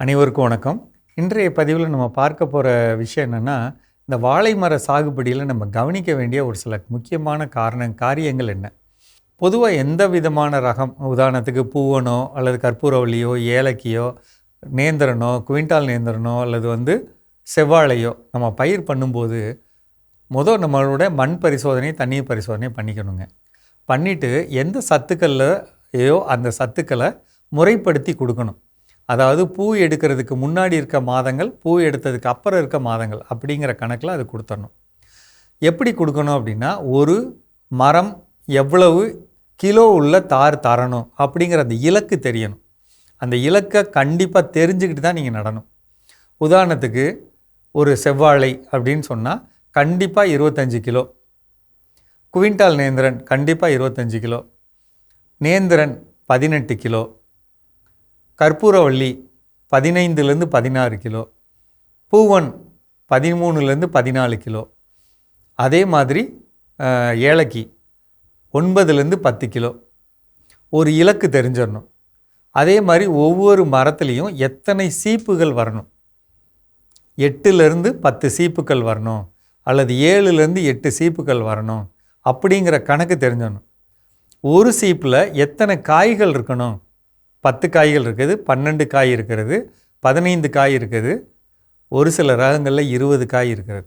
அனைவருக்கும் வணக்கம். இன்றைய பதிவில் நம்ம பார்க்க போகிற விஷயம் என்னென்னா, இந்த வாழை மர சாகுபடியில் நம்ம கவனிக்க வேண்டிய ஒரு சில முக்கியமான காரியங்கள் என்ன? பொதுவாக எந்த விதமான ரகம், உதாரணத்துக்கு பூவனோ அல்லது கற்பூரவள்ளியோ, ஏலக்கியோ, நேந்திரனோ, குவிண்டால் நேந்திரனோ அல்லது செவ்வாழையோ நம்ம பயிர் பண்ணும்போது நம்மளோட மண் பரிசோதனை, தண்ணீர் பரிசோதனை பண்ணிக்கணுங்க. பண்ணிவிட்டு எந்த சத்துக்கள்லையோ அந்த சத்துக்களை முறைப்படுத்தி கொடுக்கணும். அதாவது பூ எடுக்கிறதுக்கு முன்னாடி இருக்க மாதங்கள், பூ எடுத்ததுக்கு அப்புறம் இருக்க மாதங்கள் அப்படிங்கிற கணக்கில் அது கொடுத்துடணும். எப்படி கொடுக்கணும் அப்படின்னா, ஒரு மரம் எவ்வளவு கிலோ உள்ள தார் தரணும் அப்படிங்கிற அந்த இலக்கு தெரியணும். அந்த இலக்கை கண்டிப்பாக தெரிஞ்சுக்கிட்டு தான் நீங்கள் நடணும். உதாரணத்துக்கு ஒரு செவ்வாழை அப்படின்னு சொன்னால் கண்டிப்பாக 25 கிலோ, குவிண்டால் நேந்திரன் கண்டிப்பாக 25 கிலோ, நேந்திரன் 18 கிலோ, கற்பூரவள்ளி 15லேருந்து 16 கிலோ, பூவன் 13லேருந்து 14 கிலோ, அதே மாதிரி ஏலக்கி 9லேருந்து 10 கிலோ. ஒரு இலக்கு தெரிஞ்சிடணும். அதே மாதிரி ஒவ்வொரு மரத்துலேயும் எத்தனை சீப்புகள் வரணும், 8லேருந்து 10 சீப்புகள் வரணும் அல்லது 7லேருந்து 8 சீப்புகள் வரணும் அப்படிங்கிற கணக்கு தெரிஞ்சிடணும். ஒரு சீப்பில் எத்தனை காய்கள் இருக்கணும், 10 காய்கள் இருக்குது, 12 காய் இருக்கிறது, 15 காய் இருக்குது, ஒரு சில ரகங்களில் 20 காய் இருக்கிறது.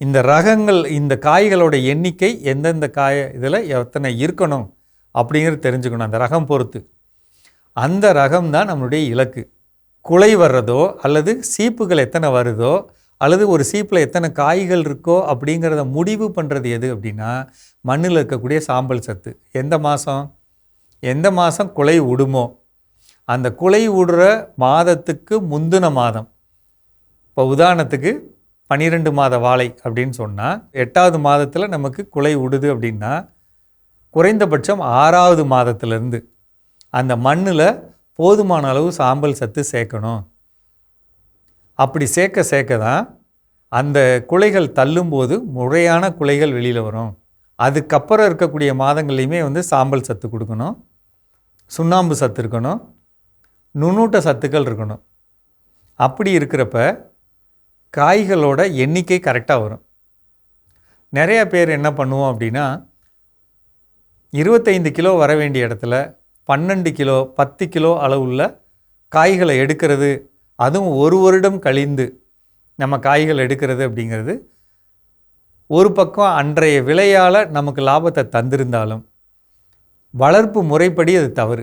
இந்த ரகங்கள், இந்த காய்களோட எண்ணிக்கை எந்தெந்த இதில் எத்தனை இருக்கணும் அப்படிங்கிறது தெரிஞ்சுக்கணும். அந்த ரகம் பொறுத்து அந்த ரகம் தான் நம்மளுடைய இலக்கு. குலை வர்றதோ அல்லது சீப்புகள் எத்தனை வருதோ அல்லது ஒரு சீப்பில் எத்தனை காய்கள் இருக்கோ அப்படிங்கிறத முடிவு பண்ணுறது எது அப்படின்னா, மண்ணில் இருக்கக்கூடிய சாம்பல் சத்து. எந்த மாதம் குலை விடுமோ அந்த குலை விடுற மாதத்துக்கு முந்தின மாதம். இப்போ உதாரணத்துக்கு 12 மாத வாழை அப்படின்னு சொன்னால் 8வது மாதத்தில் நமக்கு குலை விடுது அப்படின்னா, குறைந்தபட்சம் 6வது மாதத்துலேருந்து அந்த மண்ணில் போதுமான அளவு சாம்பல் சத்து சேர்க்கணும். அப்படி சேர்க்க தான் அந்த குலைகள் தள்ளும்போது முறையான குலைகள் வெளியில் வரும். அதுக்கப்புறம் இருக்கக்கூடிய மாதங்கள்லையுமே சாம்பல் சத்து கொடுக்கணும், சுண்ணாம்பு சத்து இருக்கணும், நுண்ணூட்ட சத்துக்கள் இருக்கணும். அப்படி இருக்கிறப்ப காய்களோட எண்ணிக்கை கரெக்டாக வரும். நிறைய பேர் என்ன பண்ணுவோம் அப்படின்னா, 25 கிலோ வர வேண்டிய இடத்துல 12 கிலோ 10 கிலோ அளவுள்ள காய்களை எடுக்கிறது, அதுவும் ஒரு வருடம் கழிந்து நம்ம காய்கள் எடுக்கிறது அப்படிங்கிறது ஒரு பக்கம் அன்றைய விலையால் நமக்கு லாபத்தை தந்திருந்தாலும் வளர்ப்பு முறைப்படி அது தவறு.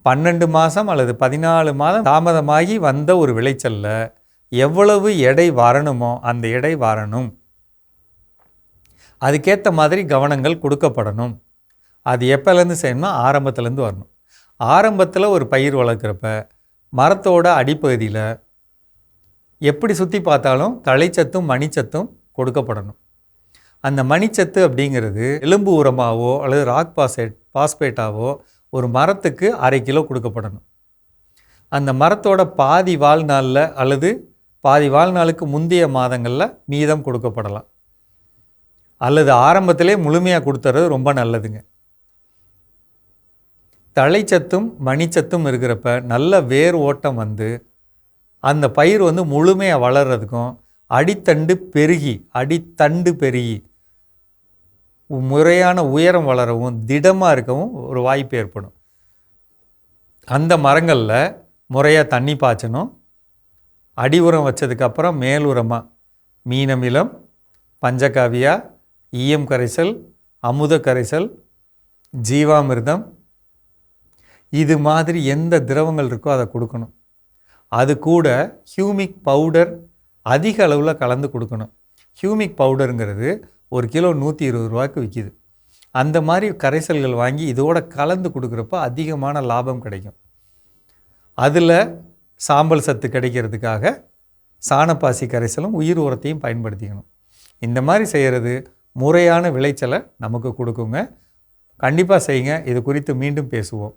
12 மாதம் அல்லது 14 மாதம் தாமதமாகி வந்த ஒரு விளைச்சலில் எவ்வளவு எடை வரணுமோ அந்த எடை வரணும். அதுக்கேற்ற மாதிரி கவனங்கள் கொடுக்கப்படணும். அது எப்போலேருந்து செய்யணும்னா ஆரம்பத்துலேருந்து வரணும். ஆரம்பத்தில் ஒரு பயிர் வளர்க்குறப்ப மரத்தோட அடிப்பகுதியில் எப்படி சுற்றி பார்த்தாலும் தழைச்சத்தும் மணிச்சத்தும் கொடுக்கப்படணும். அந்த மணிச்சத்து அப்படிங்கிறது எலும்பு உரமாகவோ அல்லது ராக் பாஸ்பேட்டாவோ ஒரு மரத்துக்கு 1/2 கிலோ கொடுக்கப்படணும். அந்த மரத்தோட பாதி வாழ்நாளில் அல்லது பாதி வாழ்நாளுக்கு முந்தைய மாதங்களில் மீதம் கொடுக்கப்படலாம். அல்லது ஆரம்பத்திலே முழுமையாக கொடுத்துறது ரொம்ப நல்லதுங்க. தழைச்சத்தும் மணிச்சத்தும் இருக்கிறப்ப நல்ல வேர் ஓட்டம் வந்து அந்த பயிர் முழுமையாக வளர்கிறதுக்கும் அடித்தண்டு பெருகி முறையான உயரம் வளரவும் திடமாக இருக்கவும் ஒரு வாய்ப்பு ஏற்படும். அந்த மரங்களில் முறையாக தண்ணி பாய்ச்சணும். அடி உரம் வச்சதுக்கப்புறம் மேல் உரமாக மீனமிலம், பஞ்சகாவியா, ஈயம் கரைசல், அமுத கரைசல், ஜீவாமிர்தம், இது மாதிரி எந்த திரவங்கள் இருக்கோ அதை கொடுக்கணும். அது கூட ஹியூமிக் பவுடர் அதிக அளவில் கலந்து கொடுக்கணும். ஹியூமிக் பவுடருங்கிறது ஒரு கிலோ 120 ரூபாய்க்கு விற்கிது. அந்த மாதிரி கரைசல்கள் வாங்கி இதோட கலந்து கொடுக்குறப்ப அதிகமான லாபம் கிடைக்கும். அதில் சாம்பல் சத்து கிடைக்கிறதுக்காக சாணப்பாசி கரைசலும் உயிர் உரத்தையும் பயன்படுத்திக்கணும். இந்த மாதிரி செய்கிறது முறையான விளைச்சலை நமக்கு கொடுக்குங்க. கண்டிப்பாக செய்யுங்க. இது குறித்து மீண்டும் பேசுவோம்.